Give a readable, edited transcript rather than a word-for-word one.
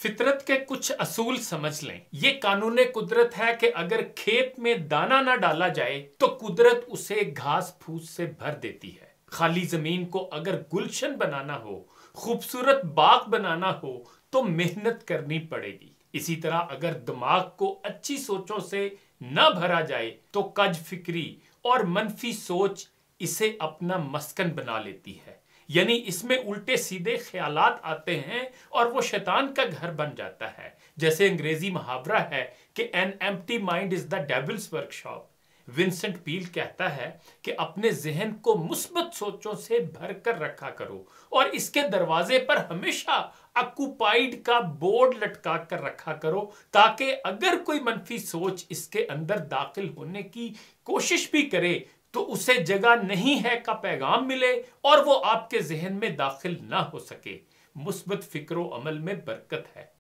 फितरत के कुछ असूल समझ लें। ये कानून कुदरत है कि अगर खेत में दाना ना डाला जाए तो कुदरत उसे घास फूस से भर देती है। खाली जमीन को अगर गुलशन बनाना हो, खूबसूरत बाग बनाना हो तो मेहनत करनी पड़ेगी। इसी तरह अगर दिमाग को अच्छी सोचों से न भरा जाए तो कज फिक्री और मनफी सोच इसे अपना मस्कन बना लेती है। यानी इसमें उल्टे सीधे ख्यालात आते हैं और वो शैतान का घर बन जाता है। जैसे अंग्रेजी मुहावरा है कि an empty mind is the devil's workshop. Vincent Peale कहता है कि अपने जहन को मुस्बत सोचों से भर कर रखा करो और इसके दरवाजे पर हमेशा ऑक्युपाइड का बोर्ड लटका कर रखा करो, ताकि अगर कोई मनफी सोच इसके अंदर दाखिल होने की कोशिश भी करे तो उसे जगह नहीं है का पैगाम मिले और वो आपके जहन में दाखिल ना हो सके। मुस्बत फिक्रो अमल में बरकत है।